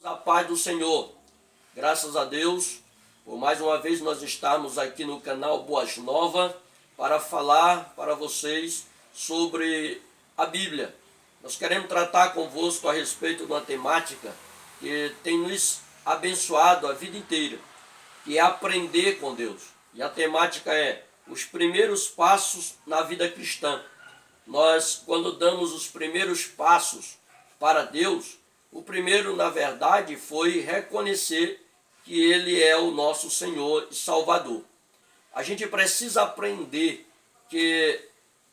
A paz do Senhor, graças a Deus, por mais uma vez nós estamos aqui no canal Boas Novas para falar para vocês sobre a Bíblia. Nós queremos tratar convosco a respeito de uma temática que tem nos abençoado a vida inteira, que é aprender com Deus. E a temática é os primeiros passos na vida cristã. Nós, quando damos os primeiros passos para Deus, o primeiro, na verdade, foi reconhecer que Ele é o nosso Senhor e Salvador. A gente precisa aprender que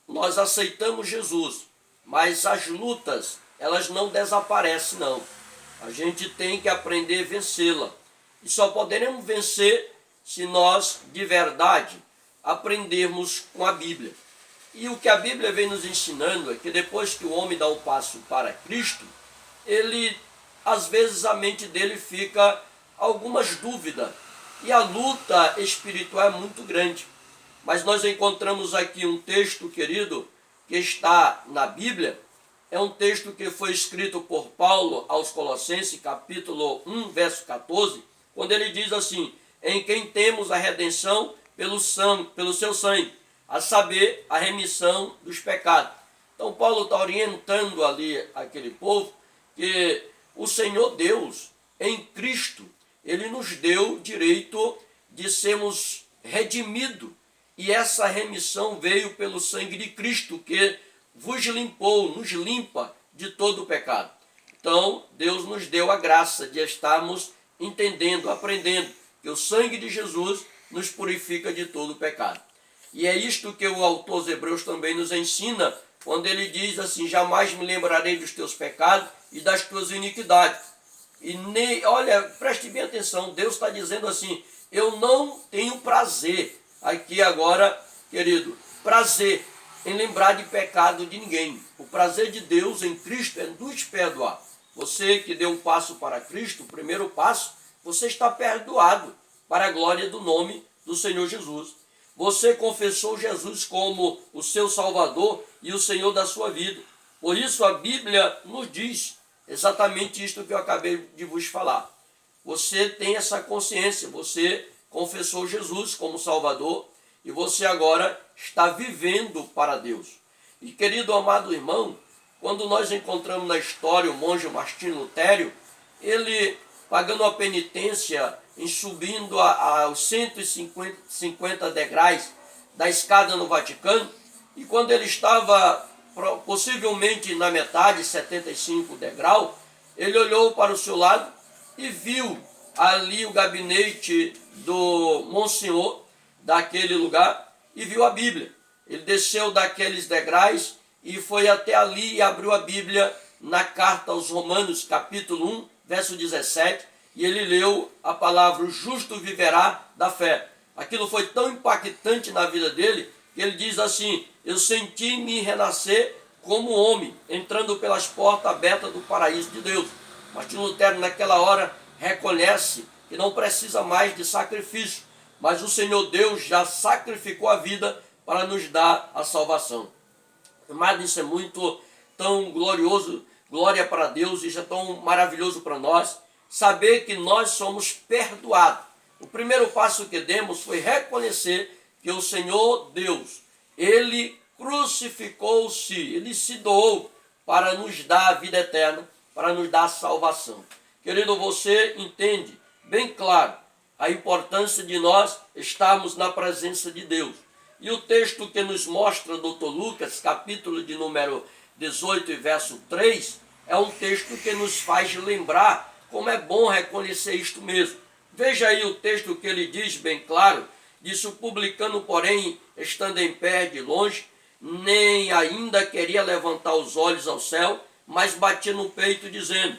nós aceitamos Jesus, mas as lutas, elas não desaparecem, não. A gente tem que aprender a vencê-la. E só poderemos vencer se nós, de verdade, aprendermos com a Bíblia. E o que a Bíblia vem nos ensinando é que depois que o homem dá um passo para Cristo, ele, às vezes, a mente dele fica algumas dúvidas. E a luta espiritual é muito grande. Mas nós encontramos aqui um texto, querido, que está na Bíblia. É um texto que foi escrito por Paulo aos Colossenses, capítulo 1, verso 14, quando ele diz assim: em quem temos a redenção pelo seu sangue, a saber, a remissão dos pecados. Então Paulo está orientando ali aquele povo que o Senhor Deus, em Cristo, Ele nos deu o direito de sermos redimidos. E essa remissão veio pelo sangue de Cristo, que vos limpou, nos limpa de todo o pecado. Então, Deus nos deu a graça de estarmos entendendo, aprendendo que o sangue de Jesus nos purifica de todo o pecado. E é isto que o autor aos Hebreus também nos ensina, quando ele diz assim: jamais me lembrarei dos teus pecados e das tuas iniquidades. E olha, preste bem atenção, Deus está dizendo assim: eu não tenho prazer, aqui agora, querido, prazer em lembrar de pecado de ninguém. O prazer de Deus em Cristo é nos perdoar. Você que deu um passo para Cristo, o primeiro passo, você está perdoado para a glória do nome do Senhor Jesus. Você confessou Jesus como o seu Salvador e o Senhor da sua vida. Por isso a Bíblia nos diz exatamente isto que eu acabei de vos falar. Você tem essa consciência, você confessou Jesus como Salvador e você agora está vivendo para Deus. E querido amado irmão, quando nós encontramos na história o monge Martinho Lutero, ele pagando a penitência em subindo aos 150 degraus da escada no Vaticano, e quando ele estava possivelmente na metade, 75 degraus, ele olhou para o seu lado e viu ali o gabinete do Monsenhor daquele lugar e viu a Bíblia. Ele desceu daqueles degraus e foi até ali e abriu a Bíblia na carta aos Romanos, capítulo 1, verso 17, e ele leu a palavra: o justo viverá da fé. Aquilo foi tão impactante na vida dele, que ele diz assim: eu senti-me renascer como homem, entrando pelas portas abertas do paraíso de Deus. Martinho Lutero naquela hora reconhece que não precisa mais de sacrifício, mas o Senhor Deus já sacrificou a vida para nos dar a salvação. Mas isso é muito tão glorioso, glória para Deus, isso é tão maravilhoso para nós, saber que nós somos perdoados. O primeiro passo que demos foi reconhecer que o Senhor Deus, Ele crucificou-se, Ele se doou para nos dar a vida eterna, para nos dar a salvação. Querido, você entende bem claro a importância de nós estarmos na presença de Deus. E o texto que nos mostra, Dr. Lucas, capítulo de número 18 e verso 3, é um texto que nos faz lembrar como é bom reconhecer isto mesmo. Veja aí o texto que ele diz bem claro: disse o publicano, porém, estando em pé de longe, nem ainda queria levantar os olhos ao céu, mas batia no peito, dizendo: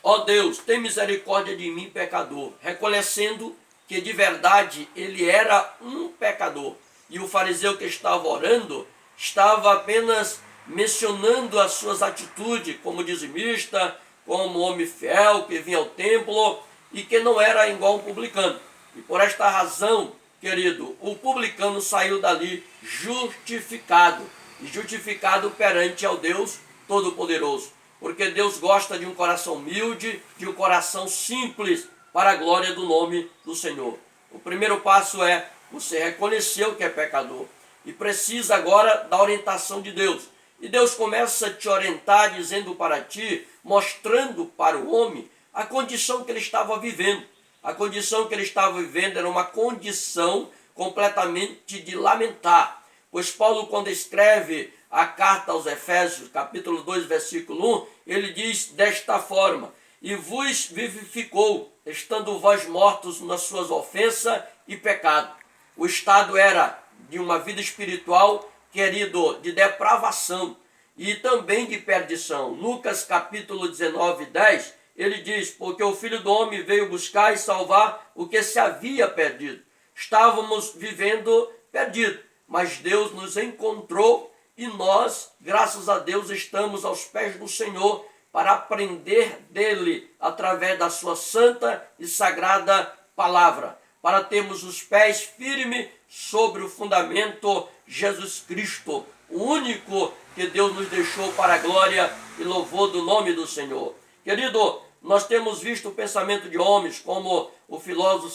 ó Deus, tem misericórdia de mim, pecador. Reconhecendo que de verdade ele era um pecador. E o fariseu que estava orando estava apenas mencionando as suas atitudes como dizimista, como homem fiel que vinha ao templo e que não era igual um publicano. E por esta razão, querido, o publicano saiu dali justificado, e justificado perante ao Deus Todo-Poderoso. porque Deus gosta de um coração humilde, de um coração simples, para a glória do nome do Senhor. O primeiro passo é você reconhecer que é pecador e precisa agora da orientação de Deus. E Deus começa a te orientar dizendo para ti, mostrando para o homem a condição que ele estava vivendo. A condição que ele estava vivendo era uma condição completamente de lamentar. Pois Paulo, quando escreve a carta aos Efésios, capítulo 2, versículo 1, ele diz desta forma: e vos vivificou, estando vós mortos nas suas ofensas e pecado. O estado era de uma vida espiritual, querido, de depravação e também de perdição. Lucas capítulo 19, 10, ele diz: porque o Filho do Homem veio buscar e salvar o que se havia perdido. Estávamos vivendo perdido, mas Deus nos encontrou e nós, graças a Deus, estamos aos pés do Senhor para aprender dele através da sua santa e sagrada palavra, para termos os pés firmes sobre o fundamento Jesus Cristo, o único que Deus nos deixou para a glória e louvor do nome do Senhor. Querido, nós temos visto o pensamento de homens, como o filósofo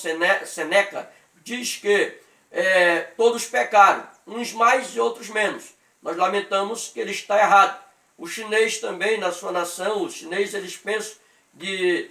Seneca diz que todos pecaram, uns mais e outros menos. Nós lamentamos que ele está errado. O chinês também, na sua nação, os chineses, eles pensam que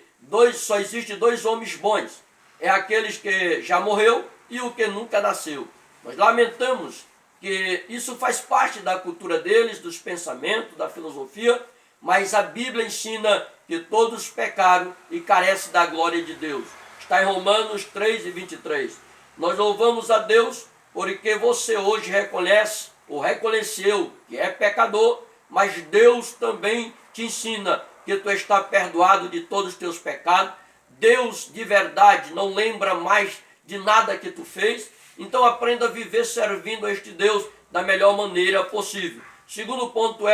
só existe dois homens bons. É aqueles que já morreu e o que nunca nasceu. Nós lamentamos que isso faz parte da cultura deles, dos pensamentos, da filosofia, mas a Bíblia ensina que todos pecaram e carecem da glória de Deus. Está em Romanos 3 e 23. Nós louvamos a Deus porque você hoje reconhece ou reconheceu que é pecador, mas Deus também te ensina que tu está perdoado de todos os teus pecados. Deus de verdade não lembra mais de nada que tu fez. Então aprenda a viver servindo a este Deus da melhor maneira possível. Segundo ponto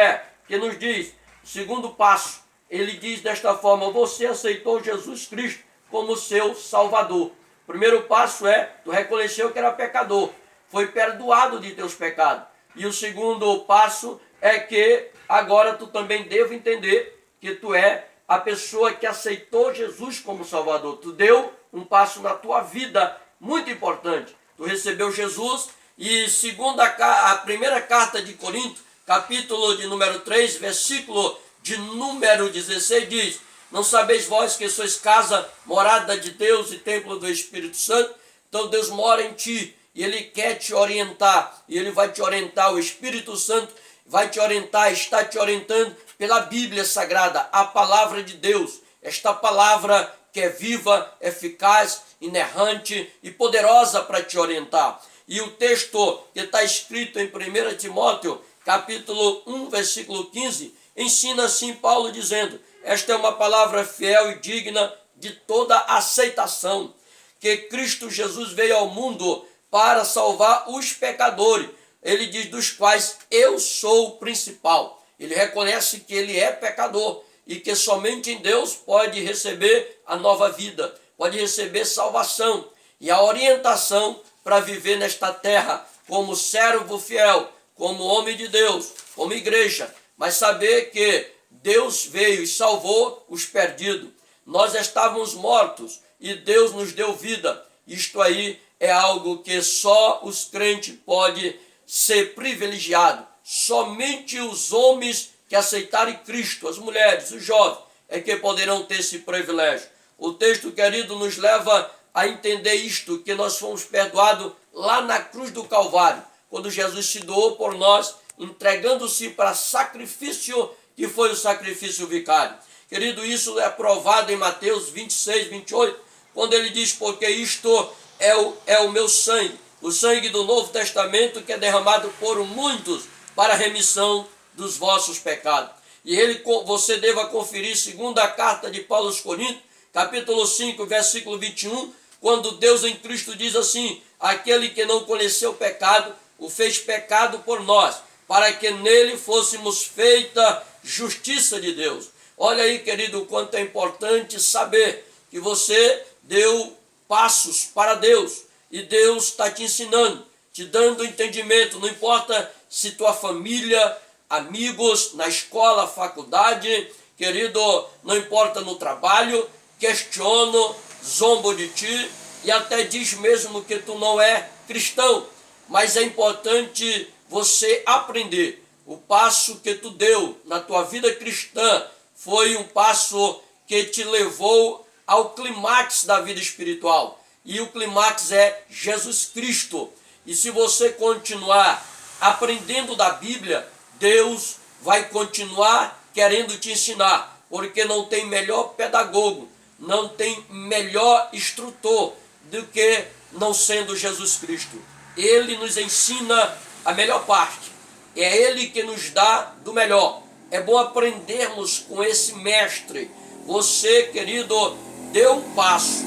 que nos diz, segundo passo, ele diz desta forma: você aceitou Jesus Cristo como seu Salvador. O primeiro passo tu reconheceu que era pecador, foi perdoado de teus pecados. E o segundo passo é que agora tu também deve entender que tu é a pessoa que aceitou Jesus como Salvador. Tu deu um passo na tua vida muito importante. Tu recebeu Jesus e segundo a primeira carta de Corinto, capítulo de número 3, versículo de número 16, diz: não sabeis vós que sois casa, morada de Deus e templo do Espírito Santo? Então Deus mora em ti e Ele quer te orientar, e Ele vai te orientar, o Espírito Santo vai te orientar, está te orientando pela Bíblia Sagrada, a palavra de Deus. Esta palavra que é viva, eficaz, inerrante e poderosa para te orientar. E o texto que está escrito em 1 Timóteo, capítulo 1, versículo 15, ensina assim Paulo dizendo: esta é uma palavra fiel e digna de toda aceitação, que Cristo Jesus veio ao mundo para salvar os pecadores. Ele diz: dos quais eu sou o principal. Ele reconhece que ele é pecador e que somente em Deus pode receber a nova vida, pode receber salvação e a orientação para viver nesta terra como servo fiel, como homem de Deus, como igreja, mas saber que Deus veio e salvou os perdidos. Nós estávamos mortos e Deus nos deu vida. Isto aí é algo que só os crentes podem ser privilegiados. Somente os homens que aceitarem Cristo, as mulheres, os jovens, é que poderão ter esse privilégio. O texto, querido, nos leva a entender isto, que nós fomos perdoados lá na cruz do Calvário, quando Jesus se doou por nós, entregando-se para sacrifício, que foi o sacrifício vicário. Querido, isso é provado em Mateus 26, 28, quando ele diz: porque isto é o meu sangue, o sangue do Novo Testamento, que é derramado por muitos para a remissão dos vossos pecados. E você deva conferir segundo a carta de Paulo aos Coríntios, capítulo 5, versículo 21, quando Deus em Cristo diz assim: aquele que não conheceu o pecado, o fez pecado por nós, para que nele fôssemos feita justiça de Deus. Olha aí, querido, o quanto é importante saber que você deu passos para Deus, e Deus está te ensinando, te dando entendimento. Não importa se tua família, amigos, na escola, faculdade, querido, não importa no trabalho, questionam, zombam de ti e até diz mesmo que tu não é cristão. Mas é importante você aprender. O passo que tu deu na tua vida cristã foi um passo que te levou ao clímax da vida espiritual. E o clímax é Jesus Cristo. E se você continuar aprendendo da Bíblia, Deus vai continuar querendo te ensinar, porque não tem melhor pedagogo, não tem melhor instrutor do que não sendo Jesus Cristo. Ele nos ensina a melhor parte, é Ele que nos dá do melhor. É bom aprendermos com esse mestre. Você, querido, deu um passo,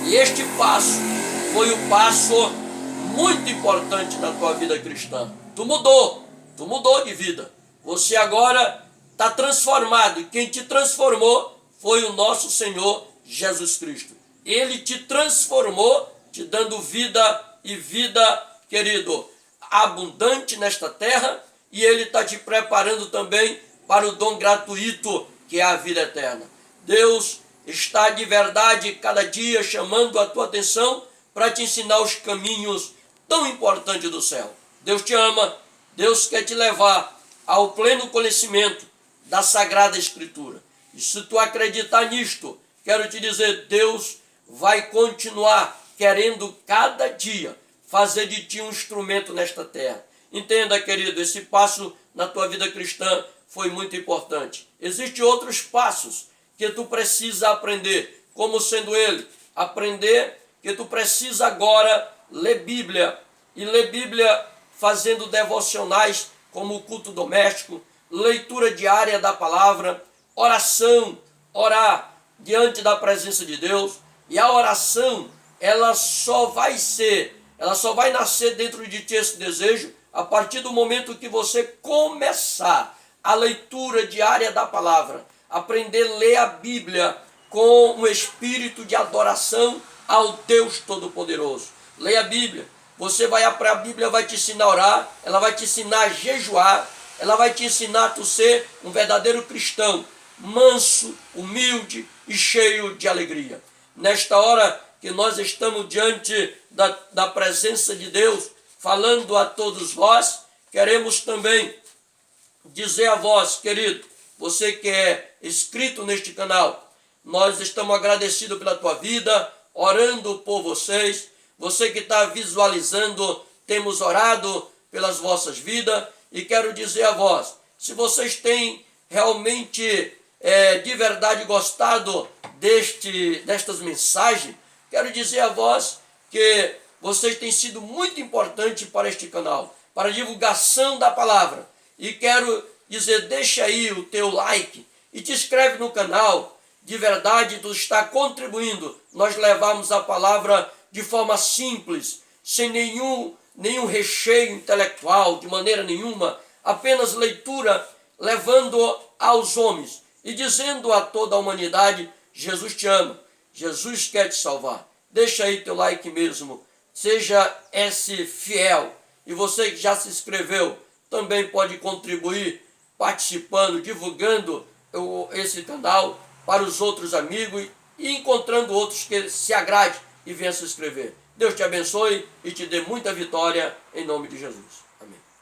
e este passo foi um passo muito importante na tua vida cristã. Tu mudou de vida. Você agora está transformado, e quem te transformou foi o nosso Senhor Jesus Cristo. Ele te transformou, te dando vida, e vida, querido, abundante nesta terra, e Ele está te preparando também para o dom gratuito, que é a vida eterna. Deus está de verdade cada dia chamando a tua atenção para te ensinar os caminhos tão importantes do céu. Deus te ama, Deus quer te levar ao pleno conhecimento da Sagrada Escritura. E se tu acreditar nisto, quero te dizer, Deus vai continuar querendo cada dia fazer de ti um instrumento nesta terra. Entenda, querido, esse passo na tua vida cristã foi muito importante. Existem outros passos que tu precisa aprender, como sendo ele, aprender que tu precisa agora ler Bíblia, e ler Bíblia fazendo devocionais como o culto doméstico, leitura diária da palavra, oração, orar diante da presença de Deus. E a oração, ela só vai nascer dentro de ti esse desejo a partir do momento que você começar a leitura diária da palavra, aprender a ler a Bíblia com um espírito de adoração ao Deus Todo-Poderoso. Leia a Bíblia. A Bíblia vai te ensinar a orar, ela vai te ensinar a jejuar, ela vai te ensinar a tu ser um verdadeiro cristão, manso, humilde e cheio de alegria. Nesta hora que nós estamos diante da presença de Deus, falando a todos vós, queremos também dizer a vós, querido, você que é inscrito neste canal, nós estamos agradecidos pela tua vida, orando por vocês. Você que está visualizando, temos orado pelas vossas vidas, e quero dizer a vós, se vocês têm realmente de verdade gostado destas mensagens, quero dizer a vós que vocês têm sido muito importantes para este canal, para a divulgação da palavra. E quero dizer, deixa aí o teu like e te inscreve no canal. De verdade, tu está contribuindo. Nós levamos a palavra de forma simples, sem nenhum recheio intelectual, de maneira nenhuma, apenas leitura, levando aos homens e dizendo a toda a humanidade, Jesus te ama, Jesus quer te salvar. Deixa aí teu like mesmo, seja esse fiel. E você que já se inscreveu, também pode contribuir, participando, divulgando esse canal para os outros amigos e encontrando outros que se agrade e venha se inscrever. Deus te abençoe e te dê muita vitória em nome de Jesus.